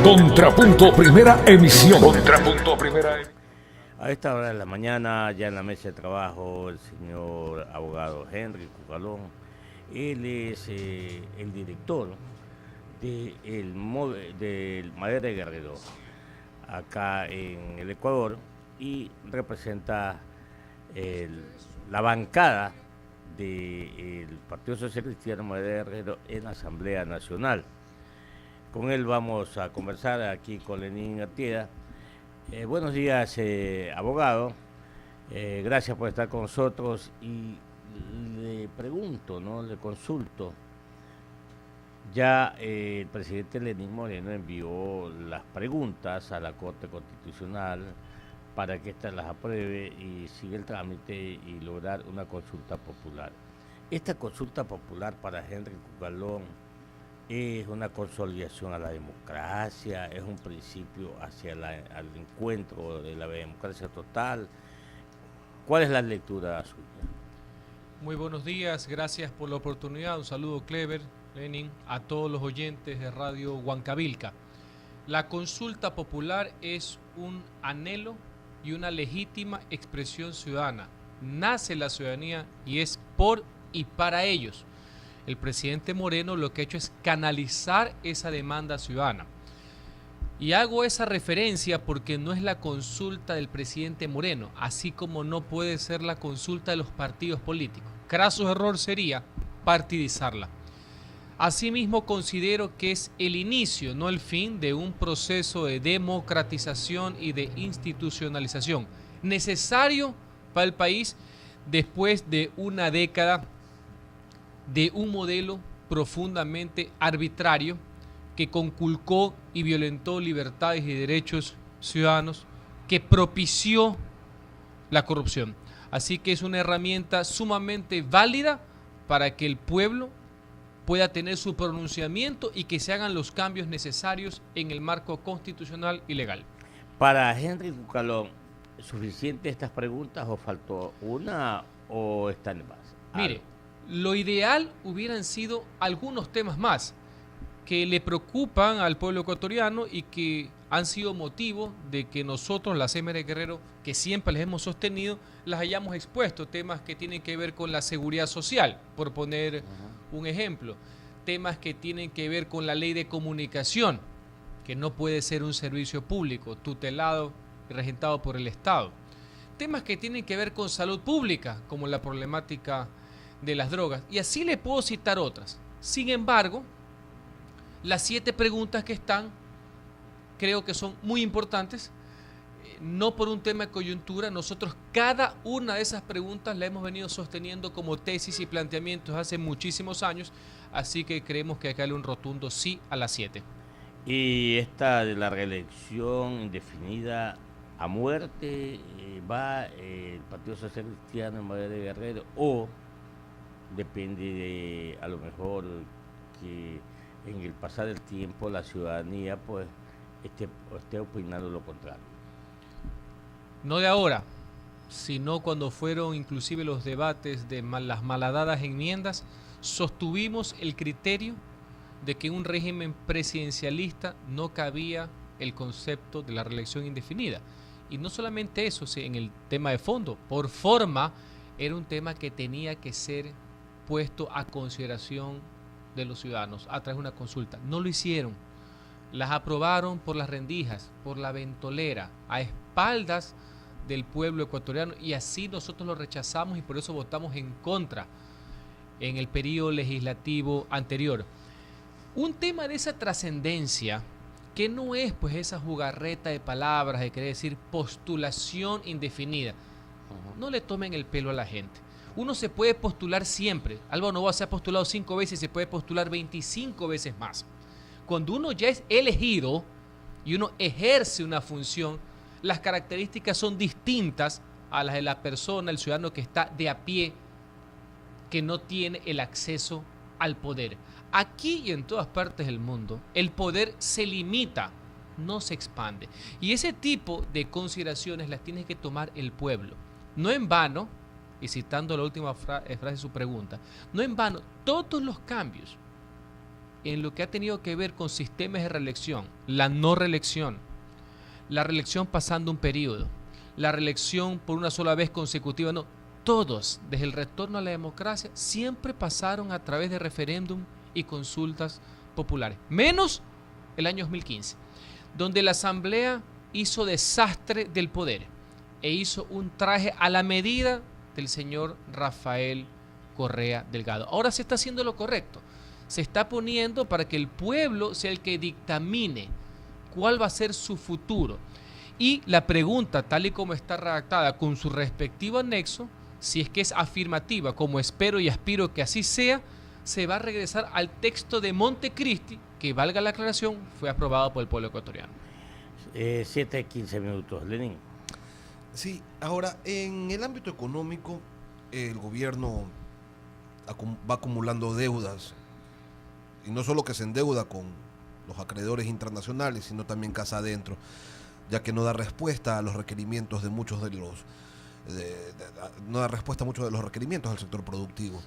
Contrapunto Primera Emisión. Contrapunto Primera Emisión. A esta hora de la mañana, ya en la mesa de trabajo, el señor abogado Henry Cucalón. Él es el director del Madera de Guerrero, acá en el Ecuador, y representa la bancada del Partido Social Cristiano Madera de Guerrero en la Asamblea Nacional. Con él vamos a conversar aquí con Lenín Artieda. Buenos días, abogado. Gracias por estar con nosotros. Y le pregunto, le consulto. Ya el presidente Lenín Moreno envió las preguntas a la Corte Constitucional para que ésta las apruebe y siga el trámite y lograr una consulta popular. Esta consulta popular para Henry Cucalón es una consolidación a la democracia, es un principio hacia al encuentro de la democracia total. ¿Cuál es la lectura suya? Muy buenos días, gracias por la oportunidad. Un saludo, Clever, Lenin, a todos los oyentes de Radio Huancavilca. La consulta popular es un anhelo y una legítima expresión ciudadana. Nace la ciudadanía y es por y para ellos. El presidente Moreno lo que ha hecho es canalizar esa demanda ciudadana. Y hago esa referencia porque no es la consulta del presidente Moreno, así como no puede ser la consulta de los partidos políticos. Craso error sería partidizarla. Asimismo, considero que es el inicio, no el fin, de un proceso de democratización y de institucionalización necesario para el país después de una década de un modelo profundamente arbitrario que conculcó y violentó libertades y derechos ciudadanos, que propició la corrupción. Así que es una herramienta sumamente válida para que el pueblo pueda tener su pronunciamiento y que se hagan los cambios necesarios en el marco constitucional y legal. Para Henry Cucalón, ¿suficiente estas preguntas o faltó una o están más? Mire, lo ideal hubieran sido algunos temas más que le preocupan al pueblo ecuatoriano y que han sido motivo de que nosotros, la CMR Guerrero, que siempre les hemos sostenido, las hayamos expuesto. Temas que tienen que ver con la seguridad social, por poner un ejemplo. Temas que tienen que ver con la ley de comunicación, que no puede ser un servicio público tutelado y regentado por el Estado. Temas que tienen que ver con salud pública, como la problemática de las drogas, y así le puedo citar otras. Sin embargo, las 7 preguntas que están creo que son muy importantes, no por un tema de coyuntura. Nosotros cada una de esas preguntas la hemos venido sosteniendo como tesis y planteamientos hace muchísimos años, así que creemos que hay que darle un rotundo sí a las 7. Y esta de la reelección indefinida a muerte, ¿va el Partido Social Cristiano en Madera de Guerrero o depende de, a lo mejor, que en el pasar del tiempo la ciudadanía pues esté opinando lo contrario? No de ahora, sino cuando fueron inclusive los debates de las malhadadas enmiendas, sostuvimos el criterio de que en un régimen presidencialista no cabía el concepto de la reelección indefinida. Y no solamente eso, en el tema de fondo, por forma, era un tema que tenía que ser puesto a consideración de los ciudadanos a través de una consulta. No lo hicieron. Las aprobaron por las rendijas, por la ventolera, a espaldas del pueblo ecuatoriano, y así nosotros lo rechazamos y por eso votamos en contra en el periodo legislativo anterior. Un tema de esa trascendencia, que no es pues esa jugarreta de palabras de querer decir postulación indefinida. No le tomen el pelo a la gente. Uno se puede postular siempre. Álvaro Noboa se ha postulado 5 veces y se puede postular 25 veces más. Cuando uno ya es elegido y uno ejerce una función, las características son distintas a las de la persona, el ciudadano que está de a pie, que no tiene el acceso al poder. Aquí y en todas partes del mundo, el poder se limita, no se expande. Y ese tipo de consideraciones las tiene que tomar el pueblo. No en vano, y citando la última frase de su pregunta, no en vano, todos los cambios en lo que ha tenido que ver con sistemas de reelección, la no reelección, la reelección pasando un periodo, la reelección por una sola vez consecutiva, no, todos, desde el retorno a la democracia, siempre pasaron a través de referéndum y consultas populares, menos el año 2015, donde la Asamblea hizo desastre del poder e hizo un traje a la medida del señor Rafael Correa Delgado. Ahora se está haciendo lo correcto. Se está poniendo para que el pueblo sea el que dictamine cuál va a ser su futuro. Y la pregunta, tal y como está redactada con su respectivo anexo, si es que es afirmativa, como espero y aspiro que así sea, se va a regresar al texto de Montecristi, que, valga la aclaración, fue aprobado por el pueblo ecuatoriano. 7:15 minutos, Lenín. Sí, ahora, en el ámbito económico, el gobierno va acumulando deudas, y no solo que se endeuda con los acreedores internacionales, sino también casa adentro, ya que no da respuesta a los requerimientos de muchos de los no da respuesta a muchos de los requerimientos del sector productivo.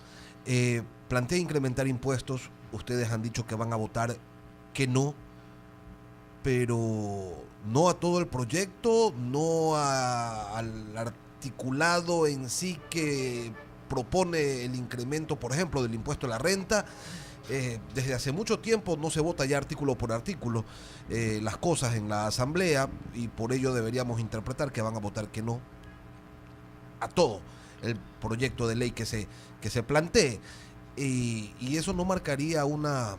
Plantea incrementar impuestos. Ustedes han dicho que van a votar que no, pero no a todo el proyecto, no al articulado en sí que propone el incremento, por ejemplo, del impuesto a la renta. Desde hace mucho tiempo no se vota ya artículo por artículo las cosas en la Asamblea, y por ello deberíamos interpretar que van a votar que no a todo el proyecto de ley que se plantee, y eso no marcaría una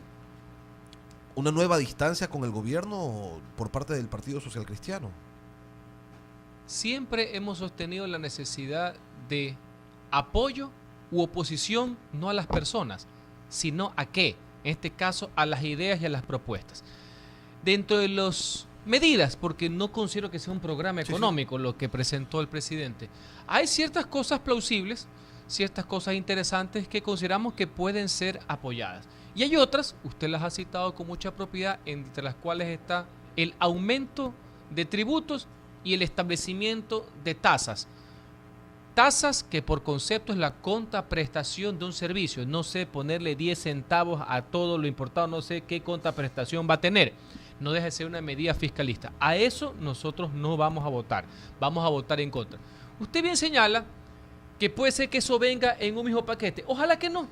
nueva distancia con el gobierno por parte del Partido Social Cristiano. Siempre hemos sostenido la necesidad de apoyo u oposición, no a las personas, sino a qué, en este caso a las ideas y a las propuestas. Dentro de las medidas, porque no considero que sea un programa económico lo que presentó el presidente, hay ciertas cosas plausibles, ciertas cosas interesantes que consideramos que pueden ser apoyadas. Y hay otras, usted las ha citado con mucha propiedad, entre las cuales está el aumento de tributos y el establecimiento de tasas. Tasas que por concepto es la contraprestación de un servicio. No sé, ponerle 10 centavos a todo lo importado, no sé qué contraprestación va a tener. No deja de ser una medida fiscalista. A eso nosotros no vamos a votar. Vamos a votar en contra. Usted bien señala que puede ser que eso venga en un mismo paquete. Ojalá que no.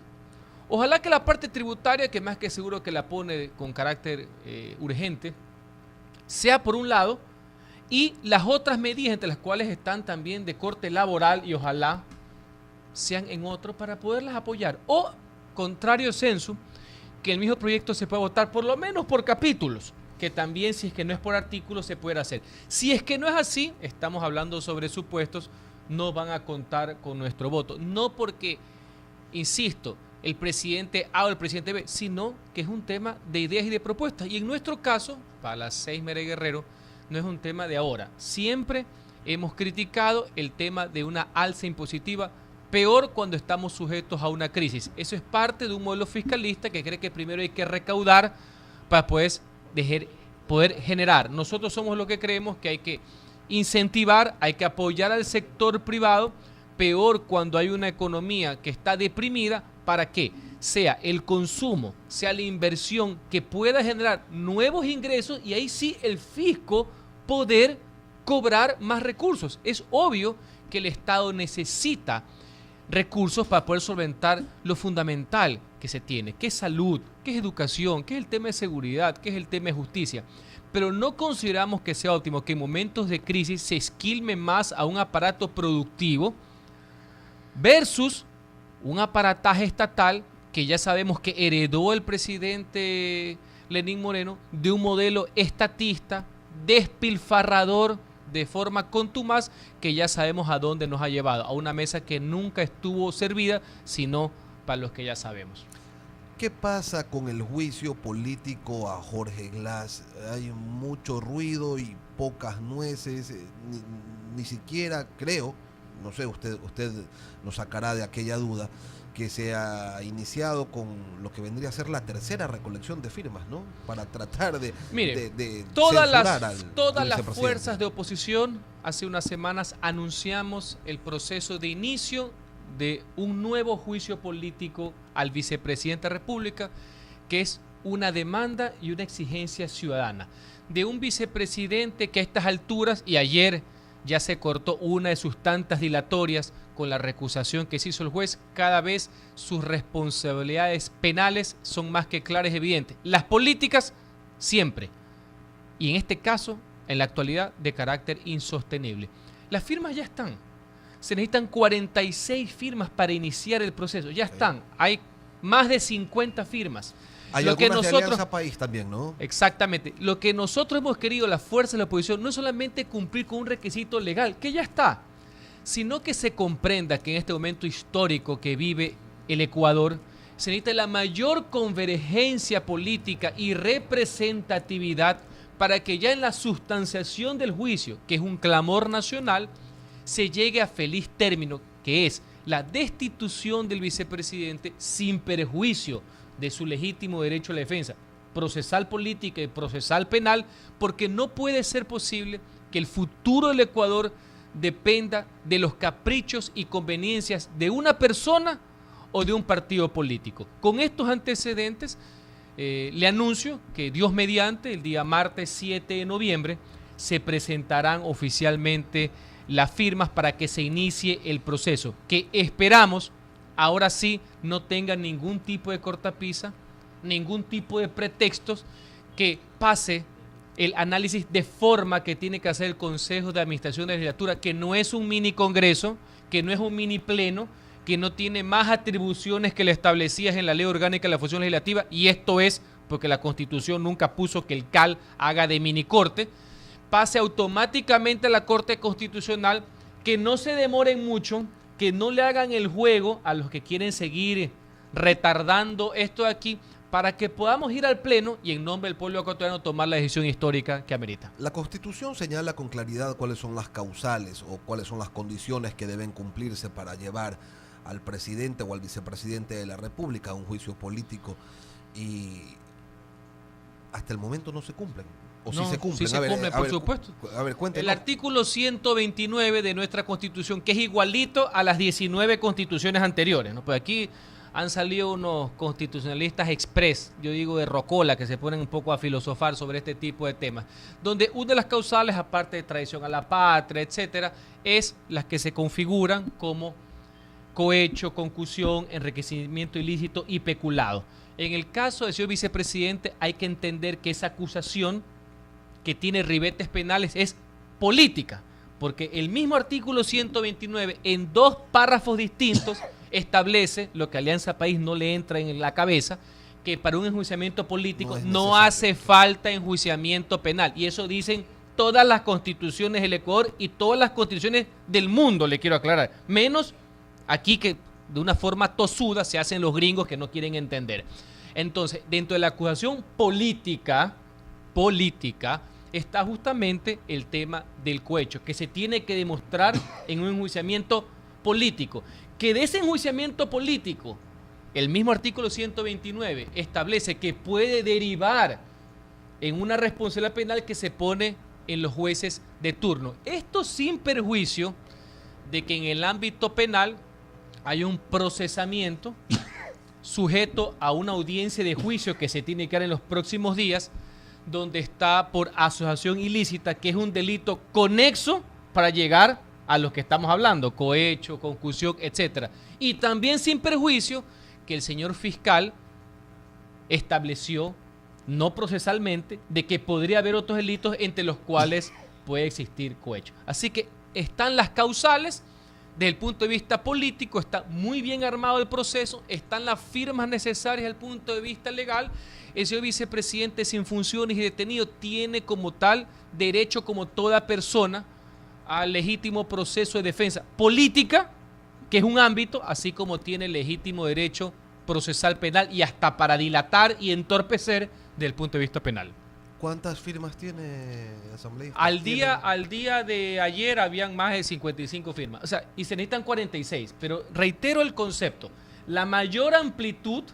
Ojalá que la parte tributaria, que más que seguro que la pone con carácter urgente, sea por un lado, y las otras medidas, entre las cuales están también de corte laboral, y ojalá sean en otro para poderlas apoyar. O, contrario sensu, que el mismo proyecto se pueda votar por lo menos por capítulos, que también, si es que no es por artículos, se puede hacer. Si es que no es así, estamos hablando sobre supuestos, no van a contar con nuestro voto. No porque, insisto, el presidente A o el presidente B, sino que es un tema de ideas y de propuestas. Y en nuestro caso, para las 6 Mere Guerrero, no es un tema de ahora. Siempre hemos criticado el tema de una alza impositiva, peor cuando estamos sujetos a una crisis. Eso es parte de un modelo fiscalista que cree que primero hay que recaudar para poder generar. Nosotros somos lo que creemos que hay que incentivar, hay que apoyar al sector privado, peor cuando hay una economía que está deprimida, para que sea el consumo, sea la inversión que pueda generar nuevos ingresos, y ahí sí el fisco poder cobrar más recursos. Es obvio que el Estado necesita recursos para poder solventar lo fundamental que se tiene, que es salud, que es educación, que es el tema de seguridad, que es el tema de justicia. Pero no consideramos que sea óptimo que en momentos de crisis se esquilme más a un aparato productivo versus un aparataje estatal que ya sabemos que heredó el presidente Lenín Moreno de un modelo estatista, despilfarrador de forma contumaz, que ya sabemos a dónde nos ha llevado, a una mesa que nunca estuvo servida, sino para los que ya sabemos. ¿Qué pasa con el juicio político a Jorge Glass? Hay mucho ruido y pocas nueces, ni siquiera creo, no sé, usted nos sacará de aquella duda, que se ha iniciado con lo que vendría a ser la tercera recolección de firmas, ¿no? Para tratar de todas las fuerzas de oposición, hace unas semanas anunciamos el proceso de inicio de un nuevo juicio político al vicepresidente de la República, que es una demanda y una exigencia ciudadana de un vicepresidente que a estas alturas, y ayer ya se cortó una de sus tantas dilatorias con la recusación que se hizo el juez, cada vez sus responsabilidades penales son más que claras y evidentes. Las políticas siempre, y en este caso, en la actualidad, de carácter insostenible. Las firmas ya están. Se necesitan 46 firmas para iniciar el proceso. Ya están. Hay más de 50 firmas. Hay Lo que algunas de nosotros, Alianza País también, ¿no? exactamente. Lo que nosotros hemos querido, la fuerza de la oposición, no es solamente cumplir con un requisito legal, que ya está, sino que se comprenda que en este momento histórico que vive el Ecuador, se necesita la mayor convergencia política y representatividad para que ya en la sustanciación del juicio, que es un clamor nacional, se llegue a feliz término, que es la destitución del vicepresidente sin perjuicio de su legítimo derecho a la defensa procesal política y procesal penal, porque no puede ser posible que el futuro del Ecuador dependa de los caprichos y conveniencias de una persona o de un partido político. Con estos antecedentes, le anuncio que Dios mediante, el día martes 7 de noviembre, se presentarán oficialmente las firmas para que se inicie el proceso, que esperamos ahora sí no tenga ningún tipo de cortapisa, ningún tipo de pretextos, que pase el análisis de forma que tiene que hacer el Consejo de Administración de la Legislatura, que no es un mini congreso, que no es un mini pleno, que no tiene más atribuciones que le establecías en la Ley Orgánica de la Función Legislativa, y esto es porque la Constitución nunca puso que el CAL haga de mini corte, pase automáticamente a la Corte Constitucional, que no se demoren mucho, que no le hagan el juego a los que quieren seguir retardando esto de aquí, para que podamos ir al Pleno y en nombre del pueblo ecuatoriano tomar la decisión histórica que amerita. La Constitución señala con claridad cuáles son las causales o cuáles son las condiciones que deben cumplirse para llevar al presidente o al vicepresidente de la República a un juicio político, y hasta el momento no se cumplen. ¿O no, sí se cumplen? Sí se cumplen, por supuesto. A ver, cuéntenos. El artículo 129 de nuestra Constitución, que es igualito a las 19 constituciones anteriores, ¿no? Pues aquí han salido unos constitucionalistas express, yo digo de rocola, que se ponen un poco a filosofar sobre este tipo de temas, donde una de las causales, aparte de traición a la patria, etcétera, es las que se configuran como cohecho, concusión, enriquecimiento ilícito y peculado. En el caso del señor vicepresidente, hay que entender que esa acusación que tiene ribetes penales es política, porque el mismo artículo 129 en dos párrafos distintos establece lo que a Alianza País no le entra en la cabeza, que para un enjuiciamiento político no hace falta enjuiciamiento penal, y eso dicen todas las constituciones del Ecuador y todas las constituciones del mundo, le quiero aclarar, menos aquí que de una forma tosuda se hacen los gringos que no quieren entender. Entonces, dentro de la acusación política está justamente el tema del cohecho, que se tiene que demostrar en un enjuiciamiento político. Que de ese enjuiciamiento político, el mismo artículo 129 establece que puede derivar en una responsabilidad penal que se pone en los jueces de turno. Esto sin perjuicio de que en el ámbito penal hay un procesamiento sujeto a una audiencia de juicio que se tiene que dar en los próximos días, donde está por asociación ilícita, que es un delito conexo para llegar a los que estamos hablando, cohecho, concusión, etcétera. Y también sin perjuicio que el señor fiscal estableció, no procesalmente, de que podría haber otros delitos entre los cuales puede existir cohecho. Así que están las causales. Desde el punto de vista político está muy bien armado el proceso, están las firmas necesarias desde el punto de vista legal. El señor vicepresidente sin funciones y detenido tiene como tal derecho, como toda persona, al legítimo proceso de defensa política, que es un ámbito, así como tiene legítimo derecho procesal penal y hasta para dilatar y entorpecer desde el punto de vista penal. ¿Cuántas firmas tiene asambleísta? Al día de ayer habían más de 55 firmas, o sea, y se necesitan 46, pero reitero el concepto, la mayor amplitud,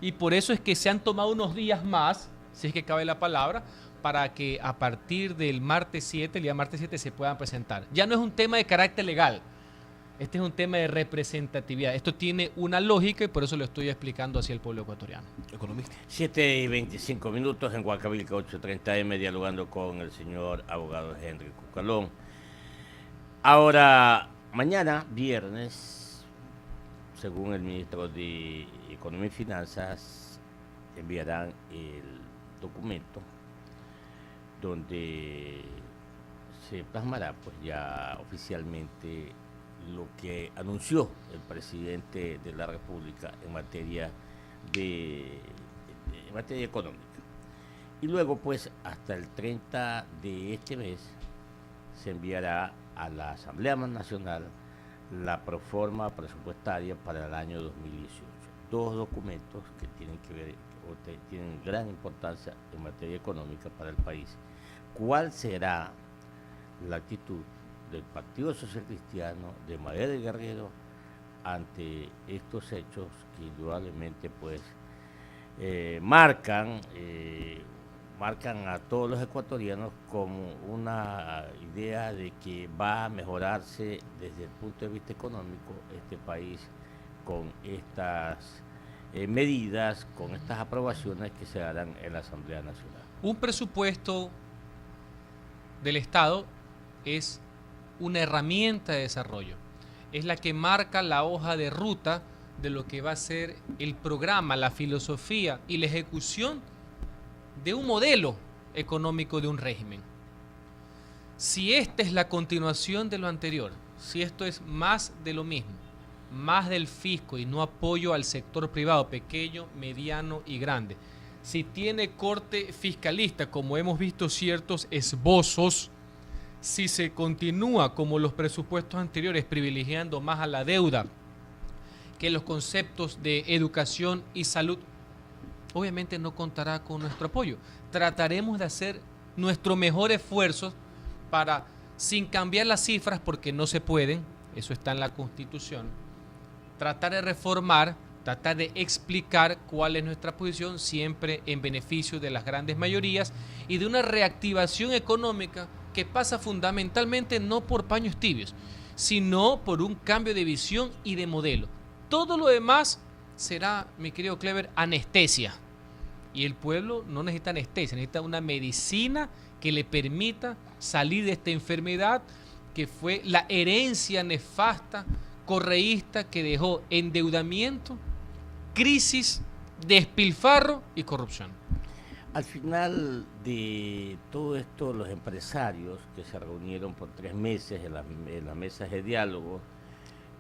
y por eso es que se han tomado unos días más, si es que cabe la palabra, para que a partir del martes 7, el día martes 7, se puedan presentar. Ya no es un tema de carácter legal, Este es un tema de representatividad. Esto tiene una lógica y por eso lo estoy explicando hacia el pueblo ecuatoriano. Economista. 7:25 en Huancavelica, 8:30 dialogando con el señor abogado Henry Cucalón. Ahora, mañana, viernes, según el ministro de Economía y Finanzas, enviarán el documento donde se plasmará pues ya oficialmente lo que anunció el presidente de la República en materia económica. Y luego pues hasta el 30 de este mes se enviará a la Asamblea Nacional la proforma presupuestaria para el año 2018. Dos documentos que tienen que ver o tienen gran importancia en materia económica para el país. ¿Cuál será la actitud del Partido Social Cristiano, de María del Guerrero, ante estos hechos que indudablemente pues marcan a todos los ecuatorianos como una idea de que va a mejorarse desde el punto de vista económico este país con estas medidas, con estas aprobaciones que se darán en la Asamblea Nacional? Un presupuesto del Estado es una herramienta de desarrollo. Es la que marca la hoja de ruta de lo que va a ser el programa, la filosofía y la ejecución de un modelo económico de un régimen. Si esta es la continuación de lo anterior, si esto es más de lo mismo, más del fisco y no apoyo al sector privado, pequeño, mediano y grande, si tiene corte fiscalista, como hemos visto ciertos esbozos, si se continúa como los presupuestos anteriores, privilegiando más a la deuda que los conceptos de educación y salud, obviamente no contará con nuestro apoyo. Trataremos de hacer nuestro mejor esfuerzo para, sin cambiar las cifras, porque no se pueden, eso está en la Constitución, tratar de reformar, tratar de explicar cuál es nuestra posición, siempre en beneficio de las grandes mayorías y de una reactivación económica que pasa fundamentalmente no por paños tibios, sino por un cambio de visión y de modelo. Todo lo demás será, mi querido Clever, anestesia. Y el pueblo no necesita anestesia, necesita una medicina que le permita salir de esta enfermedad que fue la herencia nefasta, correísta, que dejó endeudamiento, crisis, despilfarro y corrupción. Al final de todo esto, los empresarios que se reunieron por 3 meses en las mesas de diálogo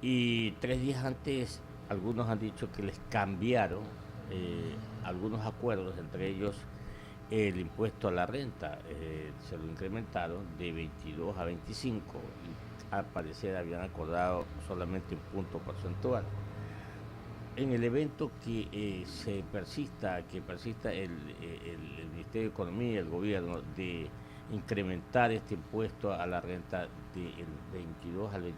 y 3 días antes, algunos han dicho que les cambiaron algunos acuerdos, entre ellos el impuesto a la renta, se lo incrementaron de 22 a 25 y al parecer habían acordado solamente un punto porcentual. En el evento que persista el Ministerio de Economía y el gobierno de incrementar este impuesto a la renta del 22 al 25%,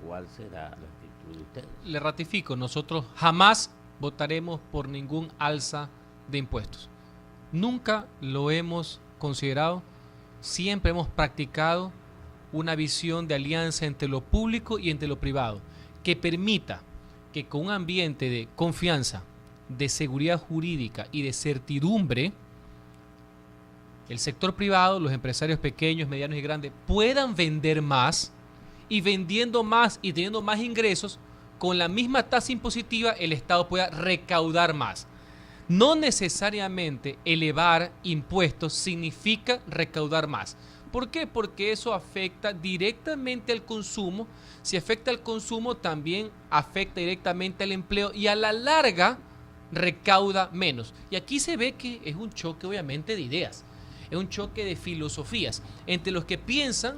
¿cuál será la actitud de ustedes? Le ratifico, nosotros jamás votaremos por ningún alza de impuestos. Nunca lo hemos considerado, siempre hemos practicado una visión de alianza entre lo público y entre lo privado, que permita que con un ambiente de confianza, de seguridad jurídica y de certidumbre, el sector privado, los empresarios pequeños, medianos y grandes puedan vender más, y vendiendo más y teniendo más ingresos, con la misma tasa impositiva el Estado pueda recaudar más. No necesariamente elevar impuestos significa recaudar más. ¿Por qué? Porque eso afecta directamente al consumo. Si afecta al consumo, también afecta directamente al empleo y a la larga recauda menos. Y aquí se ve que es un choque obviamente de ideas, es un choque de filosofías entre los que piensan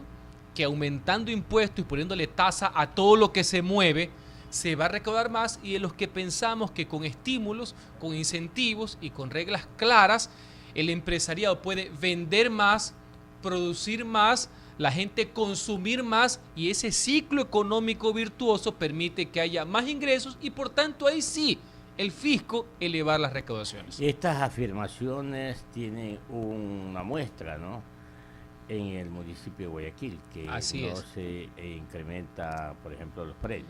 que aumentando impuestos y poniéndole tasa a todo lo que se mueve se va a recaudar más, y de los que pensamos que con estímulos, con incentivos y con reglas claras el empresariado puede vender más, producir más, la gente consumir más, y ese ciclo económico virtuoso permite que haya más ingresos y por tanto ahí sí el fisco elevar las recaudaciones. Estas afirmaciones tienen una muestra, ¿no? en el municipio de Guayaquil, que Así no es. se incrementa, por ejemplo, los predios.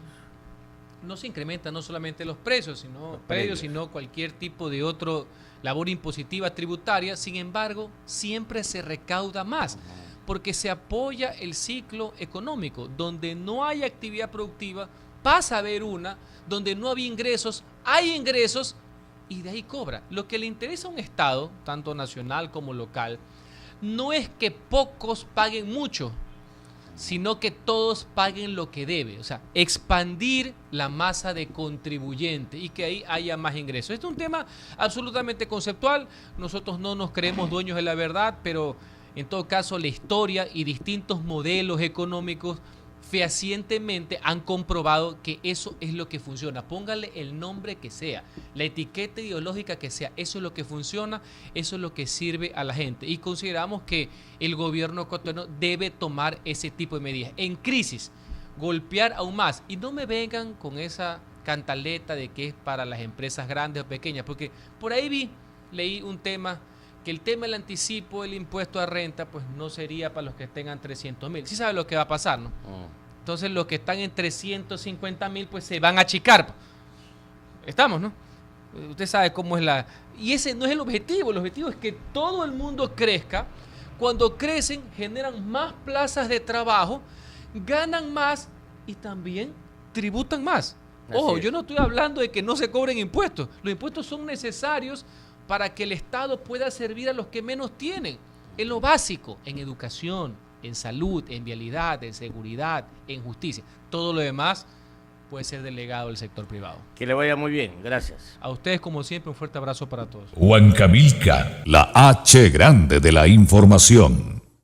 No se incrementan no solamente los precios, Los predios, predios. sino cualquier tipo de otro labor impositiva tributaria. Sin embargo, siempre se recauda más, porque se apoya el ciclo económico. Donde no hay actividad productiva, pasa a haber una, donde no había ingresos, hay ingresos, y de ahí cobra. Lo que le interesa a un Estado, tanto nacional como local, no es que pocos paguen mucho, sino que todos paguen lo que debe. O sea, expandir la masa de contribuyentes y que ahí haya más ingresos. Este es un tema absolutamente conceptual. Nosotros no nos creemos dueños de la verdad, pero en todo caso la historia y distintos modelos económicos fehacientemente han comprobado que eso es lo que funciona. Póngale el nombre que sea, la etiqueta ideológica que sea, eso es lo que funciona, eso es lo que sirve a la gente. Y consideramos que el gobierno ecuatoriano debe tomar ese tipo de medidas. En crisis, golpear aún más. Y no me vengan con esa cantaleta de que es para las empresas grandes o pequeñas, porque por ahí leí un tema, que el tema del anticipo del impuesto a renta, pues no sería para los que tengan 300,000. Sí sabe lo que va a pasar, ¿no? Entonces los que están en 350,000 pues se van a achicar. Estamos, ¿no? Usted sabe cómo es la... Y ese no es el objetivo es que todo el mundo crezca. Cuando crecen generan más plazas de trabajo, ganan más y también tributan más. Ojo, yo no estoy hablando de que no se cobren impuestos. Los impuestos son necesarios para que el Estado pueda servir a los que menos tienen, en lo básico, en educación, en salud, en vialidad, en seguridad, en justicia. Todo lo demás puede ser delegado al sector privado. Que le vaya muy bien, gracias. A ustedes, como siempre, un fuerte abrazo para todos. Huancamilca, la H grande de la información.